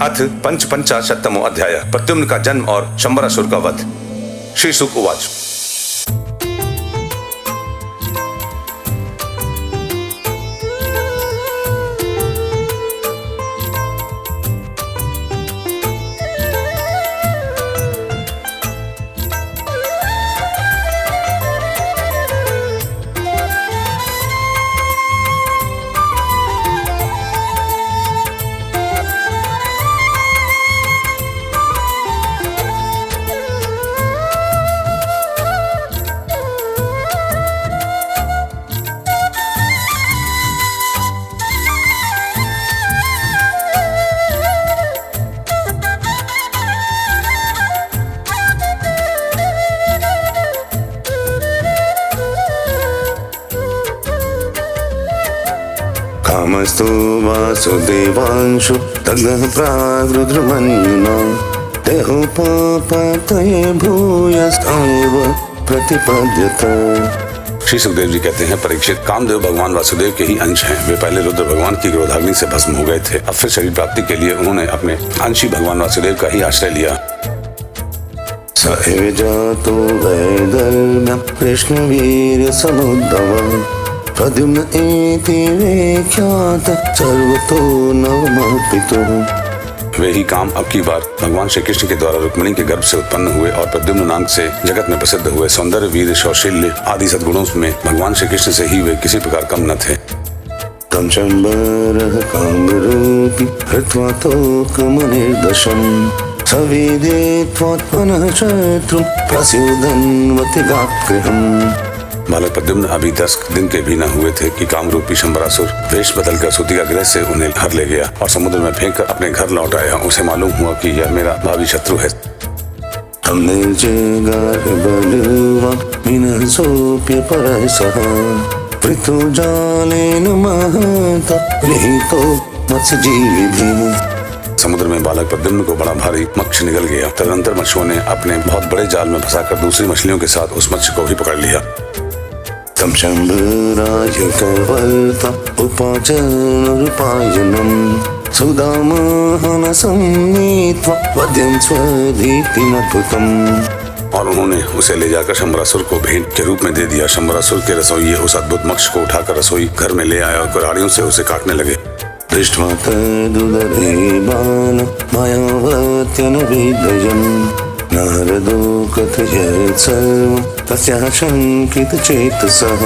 अथ पंचपंचाशत्तमो अध्याय प्रद्युम्न का जन्म और शंबरासुर का वध। श्री शुक उवाच। कामस्तु वासुदेवांशु तग्नः प्रावृद्रुमन्युना देहो पापतये भूयस्ताव प्रतिपद्यते। श्री सुखदेव जी कहते हैं, परीक्षित, कामदेव भगवान वासुदेव के ही अंश हैं। वे पहले रुद्र भगवान की क्रोधाग्नि से भस्म हो गए थे। अब फिर शरीर प्राप्ति के लिए उन्होंने अपने अंशी भगवान वासुदेव का ही आश्रय लिया। स एव जातो वैदर्भ्यं कृष्णवीर्य समुद्भवम् प्रद्युम्न इति विख्यात सर्वतो नवमपितुः। वे ही काम अब की बार भगवान श्री कृष्ण के द्वारा रुक्मिणी के गर्भ से उत्पन्न हुए और प्रद्युम्न नाम से जगत में प्रसिद्ध हुए। सौंदर्य, वीर, कौशल्य आदि सद्गुणों में भगवान श्री कृष्ण से ही वे किसी प्रकार कम न थे। तं शंबरः कामरूपी हृत्वा तोकमनिर्दशम् सविदे त्वात्मनः शत्रुं प्रस्योदन्वतिगागृहम्। बालक प्रद्युम्न अभी 10 दिन के भी न हुए थे कि कामरूपी शंबरासुर वेश बदलकर सूतिका गृह से उन्हें हर ले गया और समुद्र में फेंक कर अपने घर लौट आया। उसे मालूम हुआ कि यह मेरा भावी शत्रु है। हमने जगार बलवान विनसोप्य परसः पृथु जालेन महता निहितो मत्स्यजीविभिः। समुद्र में बालक प्रद्युम्न को बड़ा भारी मत्स्य निगल गया। तदनंतर मत्स्यों ने अपने बहुत बड़े जाल में फंसाकर दूसरी मछलियों के साथ उस मत्स्य को भी पकड़ लिया। तं शंबराय कैवल्ता उपाचनुपायनम् सुदामहनसं नीत्वा वध्यं स्वधीतिमद्भुतम्। और उन्होंने उसे ले जाकर शंबरासुर को भेंट के रूप में दे दिया। शंबरासुर के रसोइये उस अद्भुत मत्स्य को उठाकर रसोई घर में ले आया और कुल्हाड़ियों से उसे काटने लगे। दृष्ट्वा तदुदरे बालं मायावत्यनुविदयन् नारदो कथयत् सर्वं तस्याः शङ्कितचेतसः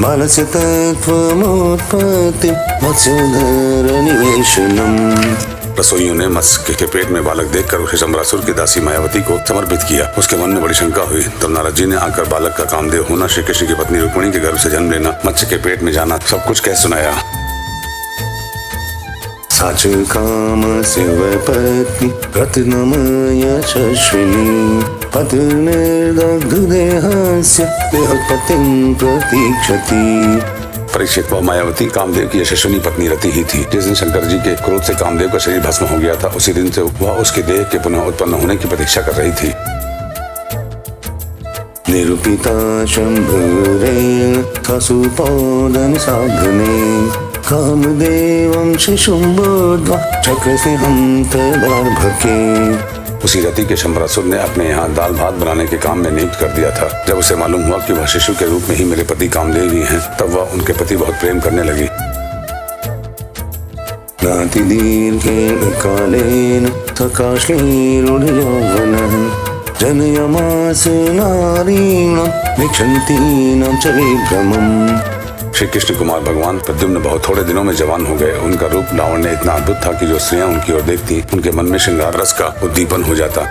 बालस्य तत्त्वमुत्पत्तिं मत्स्योदरनिवेशनम्। रसोइयों ने मत्स्य के पेट में बालक देखकर उसे शंबरासुर की दासी मायावती को समर्पित किया। उसके मन में बड़ी शंका हुई। तब नारद जी ने आकर बालक का कामदेव होना, श्री कृष्ण की पत्नी रुक्मिणी के गर्भ से जन्म लेना, मत्स्य के पेट में जाना, सब कुछ कह सुनाया। साच कामस्य वै पत्नी रत्नमयशस्विनी पतिर्निर्दग्धदेहस्य देहोत्पत्तिं प्रतीक्षति। परीक्षित, वह मायावती कामदेव की यशस्विनी पत्नी रति ही थी। जिस दिन शंकर जी के क्रोध से कामदेव का शरीर भस्म हो गया था, उसी दिन से वह उसके देह के पुनः उत्पन्न होने की प्रतीक्षा कर रही थी। निरूपिता शंभरेण कसुपोदन साधने कामदेवं शिशुं बोध्वा चक्रसिंहं तदार्भके। उसी रति के शंबरासुर ने अपने यहाँ दाल भात बनाने के काम में नियुक्त कर दिया था। जब उसे मालूम हुआ कि वह शिशु के रूप में ही मेरे पति कामदेव ही हैं, तब वह उनके प्रति बहुत प्रेम करने लगी। नातिदीर्घेण कालेन सकाश्लीरुढयौवनः जनयमास नारीणां भिक्षन्तीनां च विभ्रमम्। श्री कृष्ण कुमार भगवान प्रद्युम्न बहुत थोड़े दिनों में जवान हो गए। उनका रूप लावण्य इतना अद्भुत था कि जो स्त्रियां उनकी ओर देखती, उनके मन में श्रृंगार रस का उद्दीपन हो जाता।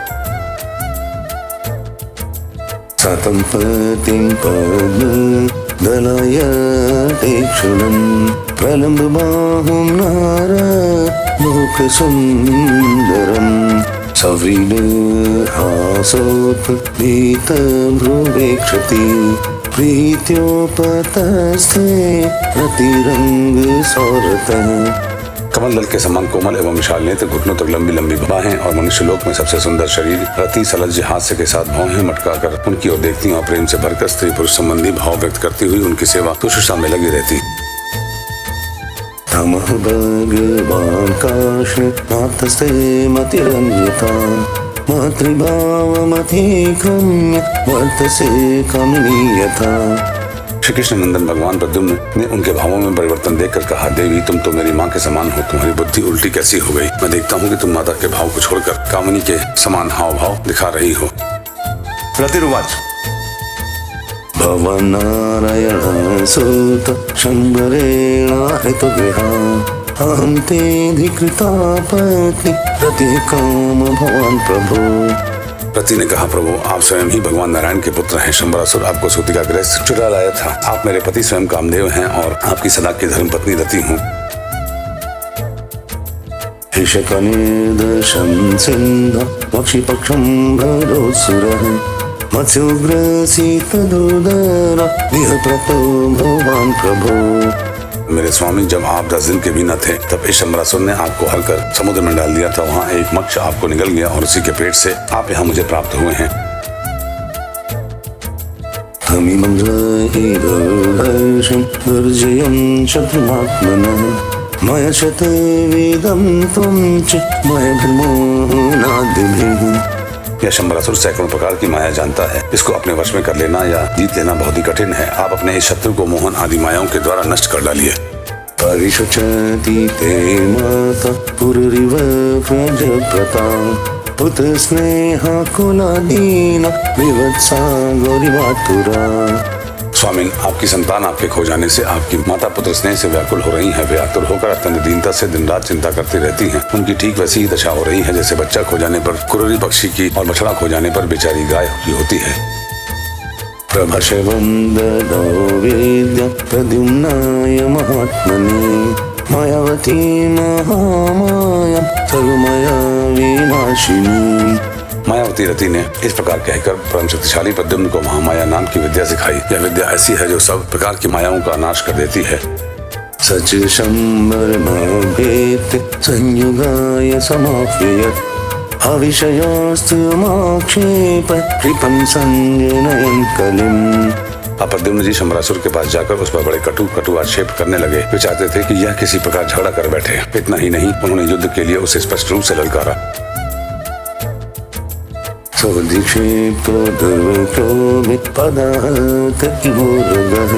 सातं पतिं पद्मदलयतीक्ष्णं प्रलम्ब बाहुं नारमुखसुन्दरम् सव्रीडहासोत्पीतभ्रुवेक्षति प्रीत्योपतस्थे रतिरंग सौरतः। कमल दल के समान कोमल एवं विशाल नेत्र, घुटनों तक लंबी लंबी बाहें और मनुष्य लोक में सबसे सुंदर शरीर, रति सलज्ज हास्य के साथ भौहें मटकाकर उनकी ओर देखती और प्रेम से भरकर स्त्री पुरुष संबंधी भाव व्यक्त करती हुई उनकी सेवा तुषुषा में लगी रहती। तमः भगवान प्रकाश नातस्ते मतिरन्यता मातृभावमधिगम्य वर्तसे कामिनीयथा। श्री कृष्ण नंदन भगवान प्रद्युम्न ने उनके भावों में परिवर्तन देखकर कहा, देवी तुम तो मेरी माँ के समान हो, तुम्हारी बुद्धि उल्टी कैसी हो गई? मैं देखता हूँ कि तुम माता के भाव को छोड़कर कामिनी के समान हाव भाव दिखा रही हो। रतिरुवाच भवनारायण सूत शंबरेण हितगृहा अहं ते धिकृता पत्नी रतिकाम भवान् प्रभो। रति ने कहा, प्रभु आप स्वयं ही भगवान नारायण के पुत्र हैं। शंबरासुर आपको सूतिका गृह से चुरा लाया था। आप मेरे पति स्वयं कामदेव हैं और आपकी सदा की धर्मपत्नी रति हूँ। ईशकनिर्दशं सिन्ध पक्षिपक्षं भरोऽसुरः मत्स्योग्रसीतदुदर विहततो भवान् प्रभो। मेरे स्वामी, जब आप 10 दिन के भी न थे तब इस शंबरासुर ने आपको हरकर समुद्र में डाल दिया था। वहाँ एक मत्स्य आपको निगल गया और उसी के पेट से आप यहाँ मुझे प्राप्त हुए हैं। हमिमंद्रहिदर्शं दुर्जयं शत्रुमात्मनः मया शतवेदं त्वं च मया धर्मोनादिभिः। यह शंबरासुर सैकड़ों प्रकार की माया जानता है। इसको अपने वश में कर लेना या जीत लेना बहुत ही कठिन है। आप अपने इस शत्रु को मोहन आदि मायाओं के द्वारा नष्ट कर डालिए। परिशुचति ते माता पुररिव प्रजप्रता पुत्र स्नेहा कुलादीना विवत्सा गौरीवातुरा। स्वामी, आपकी संतान आपके खो जाने से आपकी माता पुत्र स्नेह से व्याकुल हो रही हैं। वे आतुर होकर अत्यंत दीनता से दिन रात चिंता करती रहती हैं। उनकी ठीक वैसी ही दशा हो रही है जैसे बच्चा खो जाने पर कुररी पक्षी की और बछड़ा खो जाने पर बेचारी गाय की होती है। प्रभशवं ददौ वेद्य प्रद्युम्नाय महात्मने मायावती महामाया सर्वमाया विनाशिनी। मायावती रति ने इस प्रकार कहकर परम शक्तिशाली प्रद्युम्न को महामाया नाम की विद्या सिखाई। यह विद्या ऐसी है जो सब प्रकार की मायाओं का नाश कर देती है। सच शंबरमभेत संयुगाय समाप्ययत् अविषयास्तु माक्षेप कृपं संजनयन् कलिम्। अब प्रद्युम्न जी शंबरासुर के पास जाकर उस पर बड़े कटु आक्षेप करने लगे। वे चाहते थे कि यह किसी प्रकार झगड़ा कर बैठे। इतना ही नहीं, उन्होंने युद्ध के लिए उसे स्पष्ट रूप से ललकारा। स्वधिक्षेप्तो दुर्विक्रोमित्पदाहत इवोरगः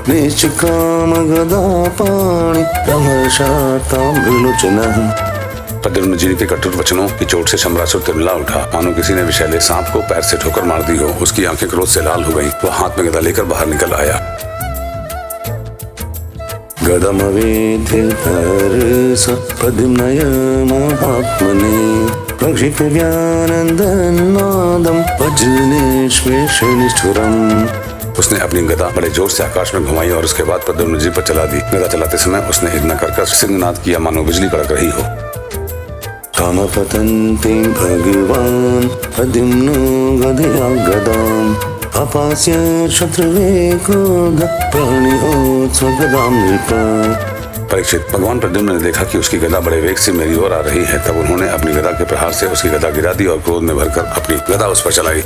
निश्चकामगदापाणि रमर्षाताम्रलोचनः। प्रद्युम्न जी के कटुर वचनों की चोट से शंबरासुर तिलमिला उठा, मानो किसी ने विषैले सांप को पैर से ठोकर मार दी हो। उसकी आंखें क्रोध से लाल हो गईं। वह हाथ में गदा लेकर बाहर निकल आया। गदमवेद्यतरस प्रद्युम्नाय महात्मने प्रक्षिप्यानन्दन्नादं वज्रनिष्पेषनिष्ठुरम्। उसने अपनी गदा बड़े जोर से आकाश में घुमाई और उसके बाद प्रद्युम्न जी पर चला दी। गदा चलाते समय उसने इतना कर सिंहनाद किया मानो बिजली कड़क रही हो। कामपतन्ते भगवान् प्रद्युम्नो गदया गदाम् अपास्य शत्रुवे क्रोध प्रणिहोत्स्वगदां नृप। परीक्षित, भगवान प्रद्युम्न ने देखा कि उसकी गदा बड़े वेग से मेरी ओर आ रही है। तब उन्होंने अपनी गदा के प्रहार से उसकी गदा गिरा दी और क्रोध में भरकर अपनी गदा उस पर चलाई।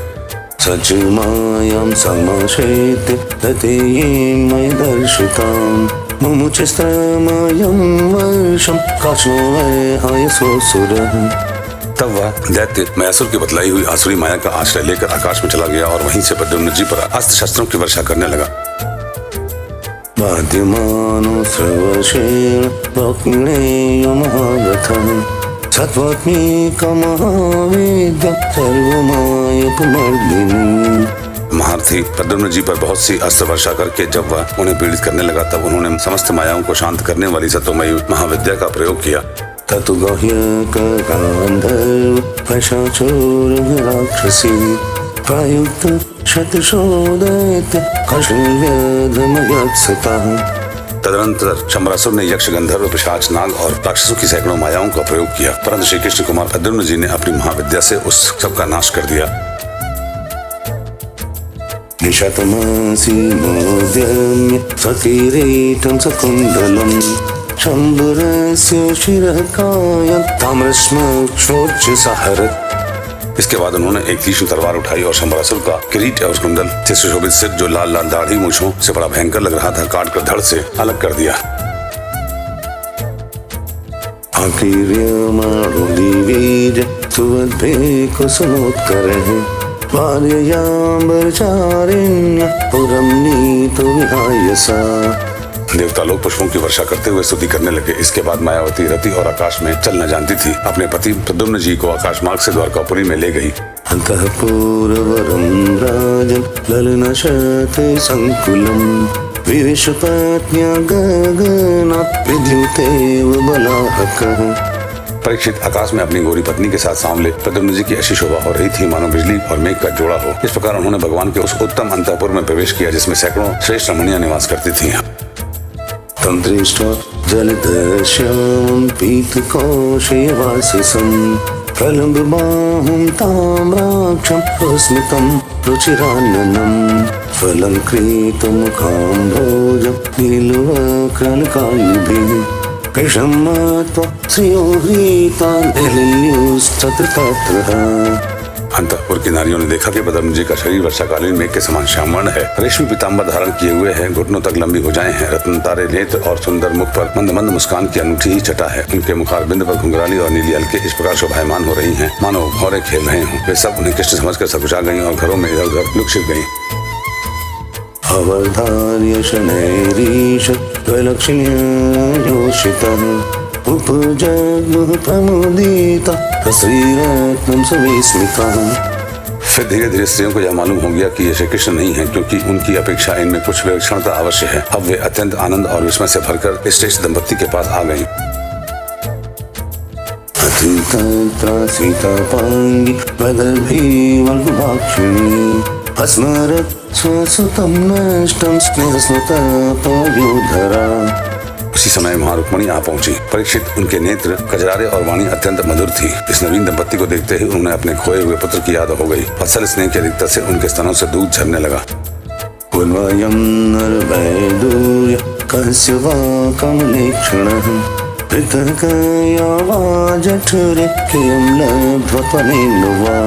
सच मायां समाश्रित ततेयेन मय दर्शितां मुमुचस्त्रमयं वर्षं काष्णो वैहायसोऽसुरः। तब वह दैत्य मयासुर की बतलाई हुई आसुरी माया का आश्रय लेकर आकाश में चला गया और वहीं से प्रद्युम्न जी पर अस्त्र शस्त्रों की वर्षा करने लगा। वाद्यमानो स्रवशेन दक्षिणेय महारथः सत्त्वात्मिकमहावेद्य सर्वमायकमर्दिनी। महारथी प्रद्युम्न जी पर बहुत सी अस्त्र वर्षा करके जब वह उन्हें पीड़ित करने लगा तब उन्होंने समस्त मायाओं को शांत करने वाली सत्वमयी महाविद्या का प्रयोग किया। ततु गाह्यकगान्धर्व पशाचोरराक्षसी प्रायुक्त शतशोदैत्य कषव्यधमयत्सतः। तदनंतर शंबरासुर ने यक्ष, गंधर्व, पिशाच, नाग और राक्षसों की सैकड़ों मायाओं का प्रयोग किया, परंतु श्री कृष्ण कुमार प्रद्युम्न जी ने अपनी महाविद्या से उस सब का नाश कर दिया। निशतमासी मोद्यम्य सकिरीटं सकुण्डलम् शंबरस्य शिरकायं ताम्रश्मश्रोच्चसहरत्। इसके बाद उन्होंने एक तीक्ष्ण तलवार उठाई और शंबरासुर का किरीट और कुंडल से सुशोभित सिर, जो लाल लाल दाढ़ी मूछों से बड़ा भयंकर लग रहा था, काट कर धड़ से अलग कर दिया। आकीर्यमाणुदिवीज सुवद्भेकुसुमोत्करः वार्ययाम्बरचारिण्य पुरं नीतो विहाय सा। देवता लोग पुष्पों की वर्षा करते हुए स्तुति करने लगे। इसके बाद मायावती रति और आकाश में चलना जानती थी। अपने पति प्रद्युम्न जी को आकाश मार्ग से द्वारकापुरी में ले गई। अंतःपुरवरं राजन् ललनशते संकुलम् विविशपत्न्या गगनात् विद्युतेव बलाहकः। परीक्षित आकाश में अपनी गोरी पत्नी के साथ सांवले प्रद्युम्न जी की ऐसी शोभा हो रही थी मानो बिजली और मेघ का जोड़ा हो। इस प्रकार उन्होंने भगवान के उस उत्तम अंतःपुर में प्रवेश किया जिसमें सैकड़ों श्रेष्ठ रमणियां निवास करती थीं। तं दृष्ट्वा जलदश्यामं पीतकौशेयवासिसं प्रलम्बबाहुं ताम्राक्षं प्रस्मितं रुचिराननं फलङ्कृतमुखाम्भोजं नीलवक्रलकायुभिः कृशमत्वा श्रियोहृता निलिल्युस्तत्र। अंतःपुर की नारियों ने देखा कि प्रद्युम्न जी का शरीर वर्षाकालीन मेघ के समान श्यामवर्ण है। रेशमी पीताम्बर धारण किए हुए है, घुटनों तक लंबी भुजाएं हैं, रत्न तारे नेत्र और सुंदर मुख पर मंद मंद मुस्कान की अनूठी ही छटा है। उनके मुखारबिंद पर घुंघराली और नीली अलके इस प्रकार शोभायमान हो रही हैं मानो भौरे खेल रहे हों। वे सब उन्हें कृष्ण समझकर सकुचा गईं और घरों में इधर उधर लुक छिप गईं। अवधार्य शनैरीश त्वलक्ष्म्योषितः उपजग्मुः प्रमुदिता श्रीरत्नं सुविस्मिता। फिर धीरे धीरे स्त्रियों को यह मालूम हो गया कि ये श्री कृष्ण नहीं है, क्योंकि उनकी अपेक्षा इनमें कुछ विलक्षणता अवश्य है। अब वे अत्यंत आनंद और विस्मय से भरकर इस श्रेष्ठ दंपत्ति के पास आ गईं। सीतापांगी वदर्भीवल्गुभाक्षिणी अस्मरत् स्वसुतं नष्टं स्नेहस्नुतापयोधरा। उसी समय वहाँ रुक्मणी आ पहुंची। परीक्षित उनके नेत्र कजरारे और वाणी अत्यंत मधुर थी। इस नवीन दंपत्ति को देखते ही उन्हें अपने खोए हुए पुत्र की याद हो गई। वत्सल स्नेह की अधिकता से उनके स्तनों से दूध झरने लगा। पुनवयं नरवैदूर्य कस्य वा कमलेक्षणः पृथक्या वा जठरे कियं लब्ध्वा त्वनेन वा।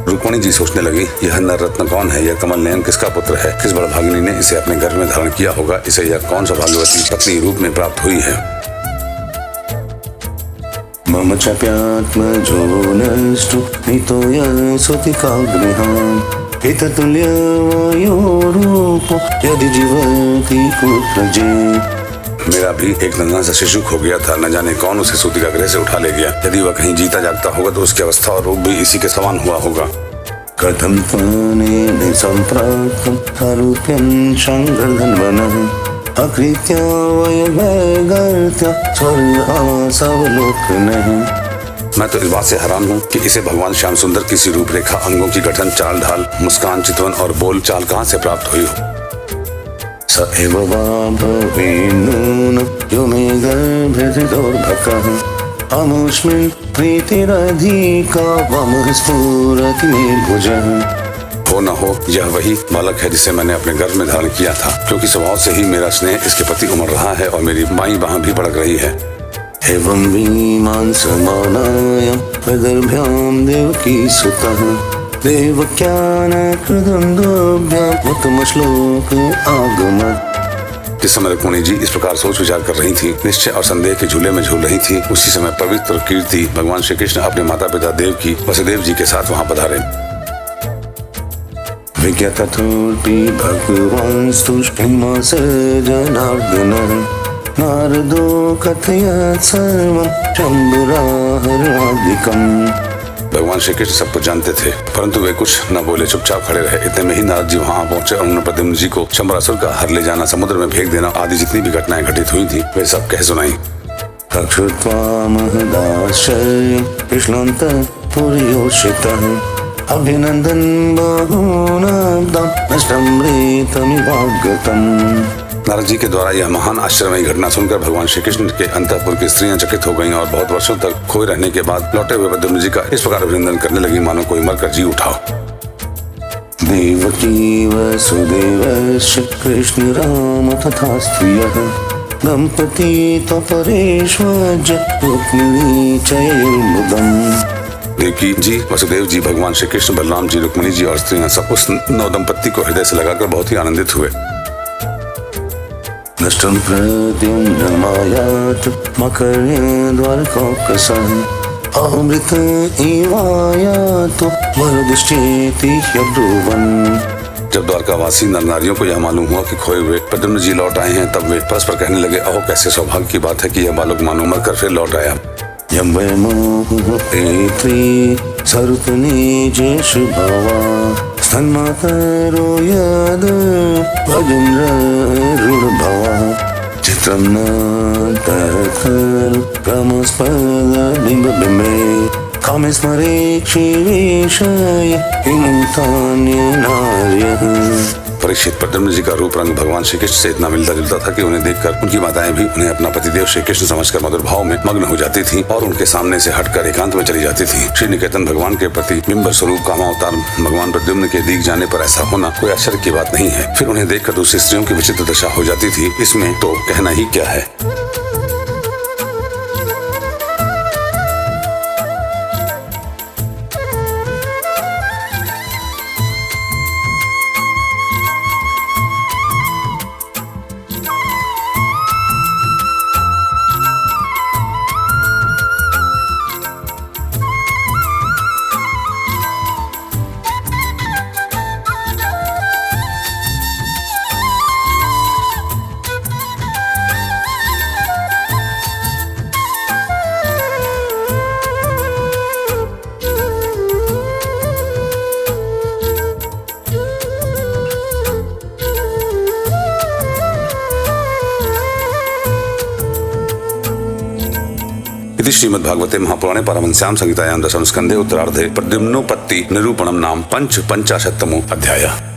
रुक्मणी जी सोचने लगी, यह नर रत्न कौन है? यह कमल नयन किसका पुत्र है? किस बड़भागिनी ने इसे अपने घर में धारण किया होगा? इसे यह कौन सा भाग्यवती पत्नी रूप में प्राप्त हुई है? मम चाप्यात्मजो नष्टो नितो यस्वतिकाग्निहां हिततुल्यो रूपो यदि जीवति पुत्रजे। मेरा भी एक नन्हा सा शिशु खो गया था। न जाने कौन उसे सूतिका गृह से उठा ले गया। यदि वह कहीं जीता जागता होगा तो उसकी अवस्था और रूप भी इसी के समान हुआ होगा। कथं त्वनेन सम्प्राप्तं सारूप्यं शङ्करधन्वनः अकृत्या वयवैगर्त्या स्वर्गासवलोकनः। मैं तो इस बात से हैरान हूँ कि इसे भगवान श्याम सुंदर की सी रूपरेखा, अंगों की गठन, चाल ढाल, मुस्कान, चितवन और बोल चाल कहाँ से प्राप्त हुई हो? स एव वा भवेन्नूनं यो मे गर्भधृतोर्भकः अमुष्मिन् प्रीतिरधिका वमः स्फुरति मे भुजः। हो न हो यह वही बालक है जिसे मैंने अपने गर्भ में धारण किया था, क्योंकि स्वभाव से ही मेरा स्नेह इसके प्रति उमड़ रहा है और मेरी बाईं बाह भी भड़क रही है। एवं वीमांसमानायां प्रगर्भ्यां देवकी सुतः देवक्यानकृदन्दोभ्याम् उत्तमश्लोक आगमत्। जिस समय रुक्मिणी जी इस प्रकार सोच विचार कर रही थी, निश्चय और संदेह के झूले में झूल रही थी, उसी समय पवित्र कीर्ति भगवान श्री कृष्ण अपने माता पिता देवकी वसुदेव जी के साथ वहां पधारे। विज्ञातथोऽपि भगवान् स्तुष्टिमास जनार्दनः नारदो कथयत् सर्वं शम्भुराहरणादिकम्। भगवान श्री कृष्ण सब कुछ जानते थे, परंतु वे कुछ न बोले, चुपचाप खड़े रहे। इतने में ही नारद जी वहां पहुंचे और उन्होंने प्रद्युम्न जी को शंबरासुर का हर ले जाना, समुद्र में फेंक देना आदि जितनी भी घटनाएं घटित हुई थी वे सब कह सुनाई। रक्षुत्वा महदाश्चर्यं कृष्णान्तपुर्योषितः अभिनन्दन् बहूनाब्दां नष्टमृतमिवागतम्। नारद जी के द्वारा यह महान आश्चर्यमयी घटना सुनकर भगवान श्री कृष्ण के अंतःपुर की स्त्रियां चकित हो गईं और बहुत वर्षों तक खोए रहने के बाद लौटे हुए प्रद्युम्न जी का इस प्रकार अभिनंदन करने लगी मानो कोई मरकर जी उठा। देवकी वसुदेवश्च कृष्ण राम तथा स्त्रियः दम्पती तपरेष्वज रुक्मिणी च ययुर्मुदम्। देवकी जी, वसुदेव जी, भगवान श्री कृष्ण, बलराम जी, रुक्मिणी जी और स्त्रियां सब उस नव दंपत्ति को हृदय से लगाकर बहुत ही आनंदित हुए। नष्टं प्रद्युम्नमायात् मकरे द्वारकाकसः अमृत इवायातो वरदुश्चेति ह्यब्रुवन्। जब द्वारकावासी नर नारियों को यह मालूम हुआ कि खोए हुए प्रद्युम्न जी लौट आए हैं, तब वे परस्पर कहने लगे, अहो कैसे सौभाग्य की बात है कि यह बालक मानो मर कर फिर लौट आया। यं वैमोहेत्री सरुतनिजेषु भवा स्तन्मातरो यद् भजन्रुणभवा चित्रं न तत्खलु क्रमस्पदबिम्बबिम्बे कामे स्मरे क्षीवेशाय किमुक्तान्य नार्यः। परीक्षित, प्रद्युम्न जी का रूप रंग भगवान श्री कृष्ण से इतना मिलता जुलता था कि उन्हें देखकर उनकी माताएं भी उन्हें अपना पतिदेव श्री कृष्ण समझकर मधुर भाव में मग्न हो जाती थीं और उनके सामने से हटकर एकांत में चली जाती थीं। श्री निकेतन भगवान के प्रति बिंब स्वरूप कामावतार भगवान प्रद्युम्न के दीख जाने पर ऐसा होना कोई आश्चर्य की बात नहीं है। फिर उन्हें देखकर दूसरी स्त्रियों की विचित्र दशा हो जाती थी, इसमें तो कहना ही क्या है। इति श्रीमद्भागवते महापुराणे पारमहंस्यां संहितायां दशम स्कन्धे उत्तरार्धे प्रद्युम्नोपत्ति निरूपणं नाम पंचाशत्तमो अध्यायः।